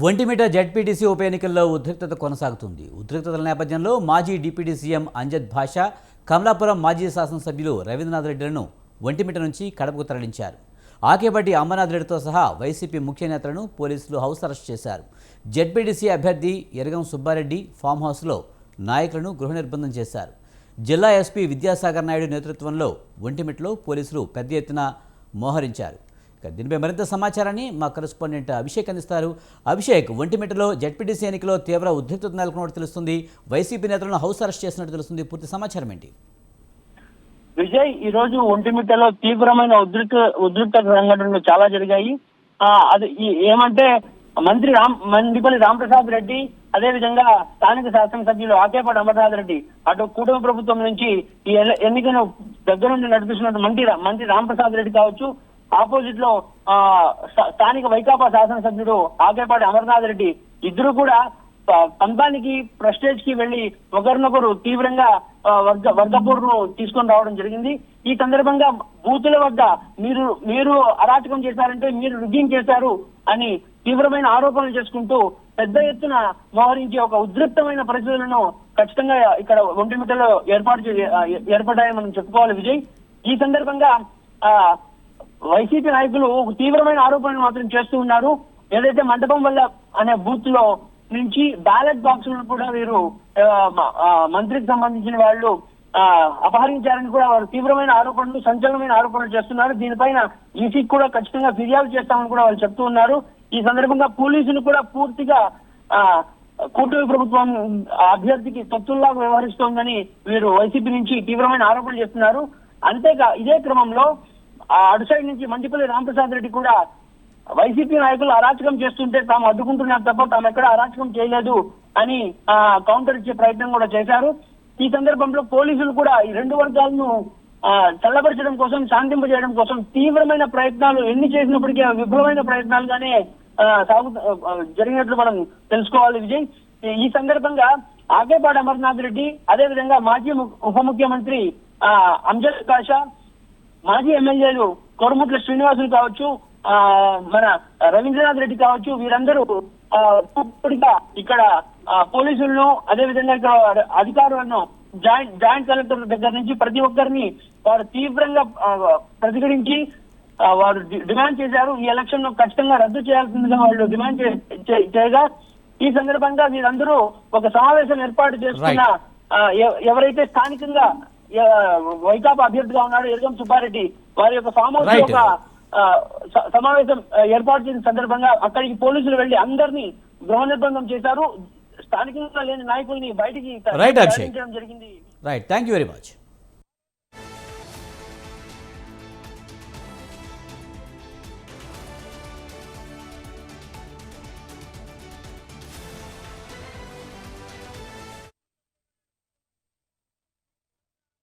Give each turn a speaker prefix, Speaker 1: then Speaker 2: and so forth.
Speaker 1: Vontimitta ZPTC ఉప ఎన్నికల్లో ఉద్రిక్తత కొనసాగుతుంది. ఉద్రిక్తతల నేపథ్యంలో మాజీ డిప్యూటీ సీఎం అంజద్ భాషా, కమలాపురం మాజీ శాసనసభ్యులు రవీంద్రనాథ్ రెడ్డిలను ఒంటిమిట నుంచి కడపకు తరలించారు. ఆకేపట్టి అమర్నాథ్ రెడ్డితో సహా వైసీపీ ముఖ్య నేతలను పోలీసులు హౌస్ అరెస్ట్ చేశారు. జెడ్పీటీసీ అభ్యర్థి ఎరగం సుబ్బారెడ్డి ఫామ్ హౌస్లో నాయకులను గృహ నిర్బంధం చేశారు. జిల్లా ఎస్పీ విద్యాసాగర్ నాయుడు నేతృత్వంలో ఒంటిమిటలో పోలీసులు పెద్ద ఎత్తున మోహరించారు. దీనిపై మరింత సమాచారాన్ని మా కరెస్పాండెంట్ అభిషేక్ అందిస్తారు. అభిషేక్, ఒంటిమిటలో జెడ్పీటీసీ ఎన్నికలో తీవ్ర ఉద్రిక్తత నెలకొన్నట్టు తెలుస్తుంది. వైసీపీ నేతలను హౌస్ అరెస్ట్ చేసినట్టు తెలుస్తుంది. పూర్తి సమాచారం ఏంటి?
Speaker 2: విజయ్, ఈ రోజు ఒంటిమిట్టలో తీవ్రమైన ఉద్రిక్త సంఘటనలు చాలా జరిగాయి. అది ఏమంటే మండిపల్లి రామప్రసాద్ రెడ్డి, అదే విధంగా స్థానిక శాసనసభ్యులు ఆకేపాటి అమర్నాథ్ రెడ్డి అటు కూటమి ప్రభుత్వం నుంచి ఈ ఎన్నికను దగ్గర నుండి నడిపిస్తున్న మంత్రి రామప్రసాద్ రెడ్డి కావచ్చు, ఆపోజిట్ లో స్థానిక వైకాపా శాసనసభ్యుడు ఆకేపాటి అమర్నాథ్ రెడ్డి ఇద్దరు కూడా పంతానికి ప్రెస్టేజ్ కి వెళ్లి ఒకరినొకరు తీవ్రంగా వర్గపోరును తీసుకొని రావడం జరిగింది. ఈ సందర్భంగా బూతుల వద్ద మీరు అరాచకం చేశారంటే మీరు రిగ్గింగ్ చేశారు అని తీవ్రమైన ఆరోపణలు చేసుకుంటూ పెద్ద ఎత్తున మోహరించి ఒక ఉద్రిక్తమైన పరిస్థితులను ఖచ్చితంగా ఇక్కడ ఒంటిమిట్టలో ఏర్పడ్డాయని మనం చెప్పుకోవాలి విజయ్. ఈ సందర్భంగా వైసీపీ నాయకులు తీవ్రమైన ఆరోపణలు మాత్రం చేస్తూ ఉన్నారు. ఏదైతే మండపం వల్ల అనే బూత్ లో నుంచి బ్యాలెట్ బాక్సులను కూడా వీరు మంత్రికి సంబంధించిన వాళ్ళు అపహరించారని కూడా వారు తీవ్రమైన ఆరోపణలు, సంచలనమైన ఆరోపణలు చేస్తున్నారు. దీనిపైన ఈసీకి కూడా ఖచ్చితంగా ఫిర్యాదు చేస్తామని కూడా వాళ్ళు చెప్తూ ఉన్నారు. ఈ సందర్భంగా పోలీసులు కూడా పూర్తిగా కూటమి ప్రభుత్వం అభ్యర్థికి తొత్తుల్లాగా వ్యవహరిస్తోందని వీరు వైసీపీ నుంచి తీవ్రమైన ఆరోపణలు చేస్తున్నారు. అంతేగా ఇదే క్రమంలో అటు సైడ్ నుంచి మండిపల్లి రామప్రసాద్ రెడ్డి కూడా వైసీపీ నాయకులు అరాచకం చేస్తుంటే తాము అడ్డుకుంటున్నారు తప్ప తాము ఎక్కడ అరాచకం చేయలేదు అని కౌంటర్ ఇచ్చే ప్రయత్నం కూడా చేశారు. ఈ సందర్భంలో పోలీసులు కూడా ఈ రెండు వర్గాలను చల్లబరచడం కోసం, శాంతింపజేయడం కోసం తీవ్రమైన ప్రయత్నాలు ఎన్ని చేసినప్పటికీ విఫలమైన ప్రయత్నాలుగానే జరిగినట్లు మనం తెలుసుకోవాలి విజయ్. ఈ సందర్భంగా ఆకేపాటి అమర్నాథ్ రెడ్డి, అదే విధంగా మాజీ ఉప ముఖ్యమంత్రి అంజద్ భాషా, మాజీ ఎమ్మెల్యేలు కొరముట్ల శ్రీనివాసులు కావచ్చు, మన రవీంద్రనాథ్ రెడ్డి కావచ్చు, వీరందరూ పూర్తిగా ఇక్కడ పోలీసులను, అదే విధంగా ఇక్కడ అధికారులను, జాయింట్ కలెక్టర్ దగ్గర నుంచి ప్రతి ఒక్కరిని వారు తీవ్రంగా ప్రతిఘటించి వారు డిమాండ్ చేశారు. ఈ ఎలక్షన్ ను ఖచ్చితంగా రద్దు చేయాల్సిందిగా వాళ్ళు డిమాండ్ చేయగా ఈ సందర్భంగా వీరందరూ ఒక సమావేశం ఏర్పాటు చేసుకున్న ఎవరైతే స్థానికంగా వైకాపా అభ్యర్థిగా ఉన్నాడు ఎరగం సుబ్బారెడ్డి, వారి యొక్క ఫామ్ హౌస్ ఒక సమావేశం ఏర్పాటు చేసిన సందర్భంగా అక్కడికి పోలీసులు వెళ్లి అందరినీ గృహ నిర్బంధం చేశారు. స్థానికంగా లేని నాయకుల్ని బయటికి తరలించడం జరిగింది.
Speaker 1: Right, thank you very much.